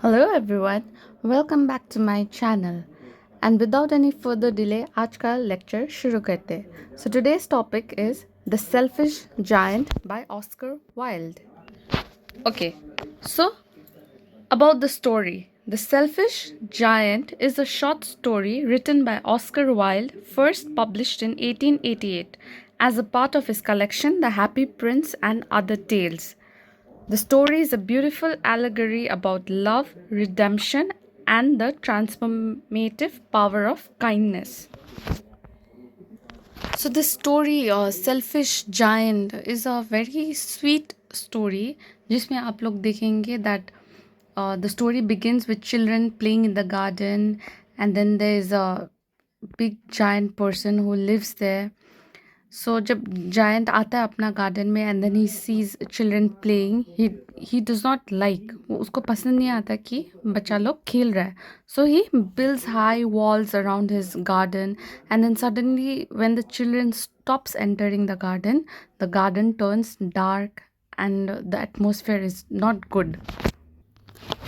Hello everyone, welcome back to my channel. And without any further delay, आज का lecture शुरू करते हैं. So today's topic is The Selfish Giant by Oscar Wilde. Okay, so about the story. The Selfish Giant is a short story written by Oscar Wilde, first published in 1888 as a part of his collection The Happy Prince and Other Tales. The story is a beautiful allegory about love, redemption, and the transformative power of kindness. So, this story, Selfish Giant, is a very sweet story जिसमें आप लोग देखेंगे that the story begins with children playing in the garden, and then there is a big giant person who lives there. So जब giant आता है अपना garden में and then he sees children playing, he does not like, उसको पसंद नहीं आता कि बच्चा लोग खेल रहा है. So he builds high walls around his garden, and then suddenly when the children stops entering the garden turns dark and the atmosphere is not good.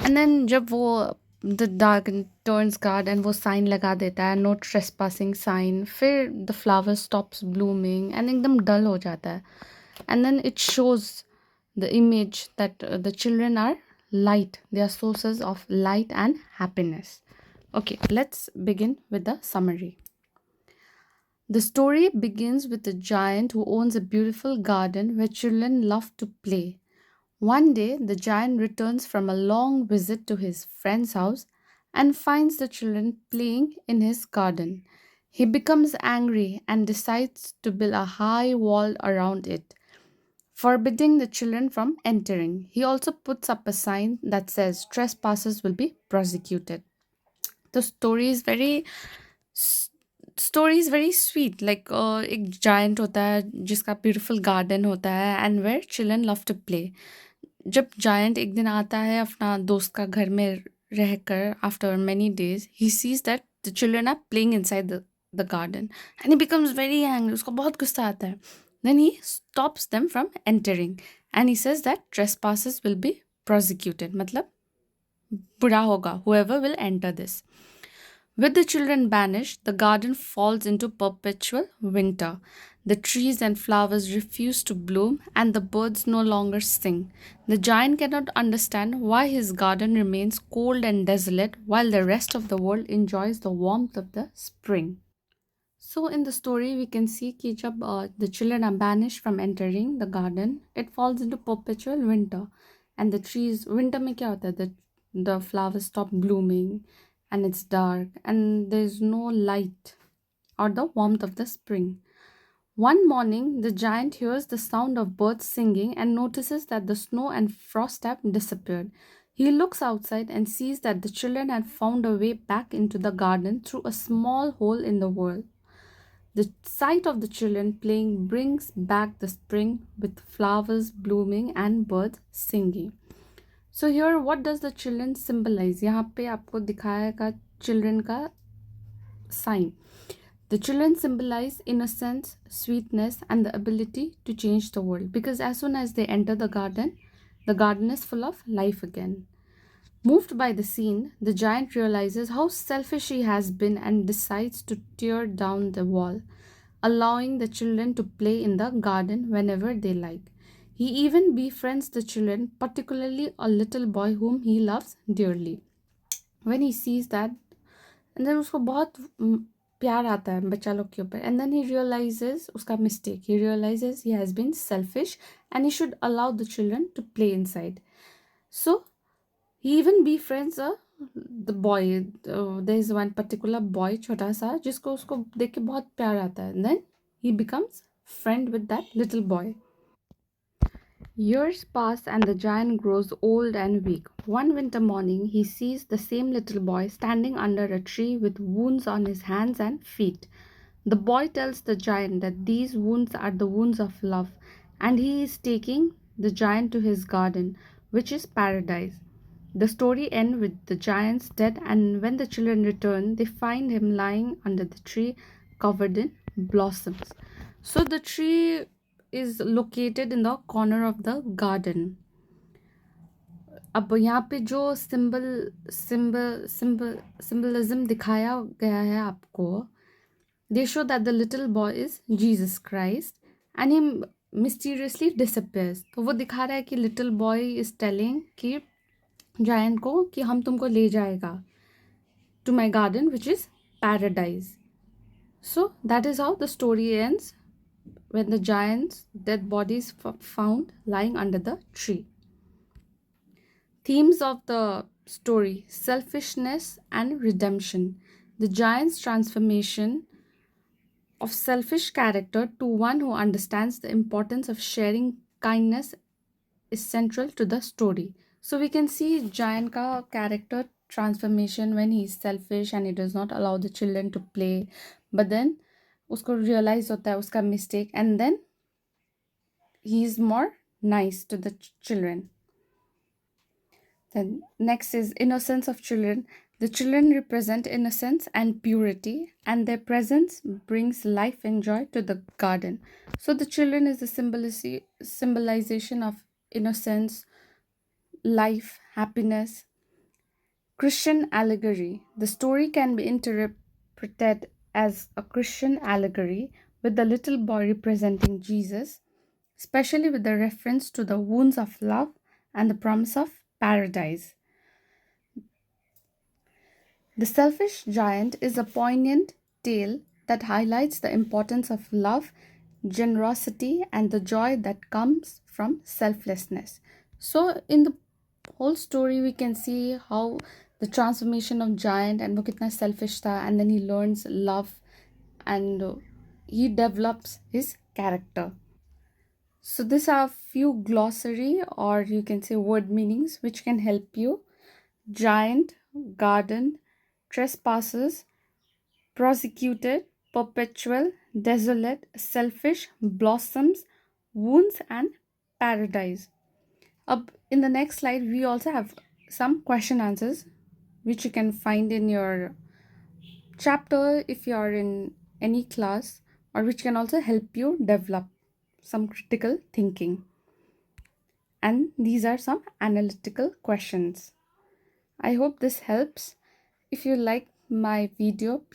And then जब वो the dark turns guard and वो sign लगा देता है no trespassing sign, फिर the flower stops blooming and एकदम dull हो जाता है. And then it shows the image that the children are light, they are sources of light and happiness. Okay, let's begin with the summary. The story begins with a giant who owns a beautiful garden where children love to play. One day, the giant returns from a long visit to his friend's house and finds the children playing in his garden. He becomes angry and decides to build a high wall around it, forbidding the children from entering. He also puts up a sign that says trespassers will be prosecuted. The story is very sweet. Like एक giant होता है जिसका beautiful garden होता है and where children love to play. जब giant एक दिन आता है अपना दोस्त का घर में रहकर after many days, he sees that the children are playing inside the garden and he becomes very angry. उसको बहुत गुस्सा आता है. Then he stops them from entering and he says that trespassers will be prosecuted. मतलब बुरा होगा whoever will enter this. With the children banished, the garden falls into perpetual winter. The trees and flowers refuse to bloom, and the birds no longer sing. The giant cannot understand why his garden remains cold and desolate while the rest of the world enjoys the warmth of the spring. So, in the story, we can see कि जब the children are banished from entering the garden, it falls into perpetual winter, and the trees. Winter में क्या होता है? The flowers stop blooming, and it's dark, and there's no light or the warmth of the spring. One morning, the giant hears the sound of birds singing and notices that the snow and frost have disappeared. He looks outside and sees that the children had found a way back into the garden through a small hole in the wall. The sight of the children playing brings back the spring with flowers blooming and birds singing. So here, what does the children symbolize? यहाँ पे आपको दिखाएगा children का sign. The children symbolize innocence, sweetness, and the ability to change the world. Because as soon as they enter the garden is full of life again. Moved by the scene, the giant realizes how selfish he has been and decides to tear down the wall, allowing the children to play in the garden whenever they like. He even befriends the children, particularly a little boy whom he loves dearly. When he sees that, and then उसको बहुत प्यार आता है बच्चा लोग के ऊपर, and then he realizes उसका mistake. He realizes he has been selfish and he should allow the children to play inside. So he even befriends the boy. There is one particular boy छोटा सा जिसको उसको देख के बहुत प्यार आता है. And then he becomes friend with that little boy. Years pass and the giant grows old and weak. One winter morning, he sees the same little boy standing under a tree with wounds on his hands and feet. The boy tells the giant that these wounds are the wounds of love, and he is taking the giant to his garden, which is paradise. The story ends with the giant's dead, and when the children return, they find him lying under the tree covered in blossoms. So the tree is located in the corner of the garden. अब यहाँ पे जो symbolism दिखाया गया है आपको, they show that the little boy is Jesus Christ and he mysteriously disappears. तो वो दिखा रहा है कि little boy is telling कि giant को कि हम तुमको ले जाएगा to my garden which is paradise. So that is how the story ends when the giant's dead body is found lying under the tree. Themes of the story: selfishness and redemption. The giant's transformation of selfish character to one who understands the importance of sharing kindness is central to the story. So we can see giant ka character transformation when he is selfish and he does not allow the children to play, but then उसको realize होता है उसका mistake and then he is more nice to the children. Then next is innocence of children. The children represent innocence and purity, and their presence brings life and joy to the garden. So the children is the symbolization of innocence, life, happiness. Christian allegory. The story can be interpreted as a Christian allegory, with the little boy representing Jesus, especially with the reference to the wounds of love and the promise of paradise. The Selfish Giant is a poignant tale that highlights the importance of love, generosity, and the joy that comes from selflessness. So, in the whole story, we can see how the transformation of Giant and वो कितना selfish था, and then he learns love and he develops his character. So, these are few glossary or you can say word meanings which can help you. Giant, garden, trespassers, prosecuted, perpetual, desolate, selfish, blossoms, wounds, and paradise. Up in the next slide, we also have some question answers which you can find in your chapter if you are in any class, or which can also help you develop some critical thinking. And these are some analytical questions. I hope this helps. If you like my video, please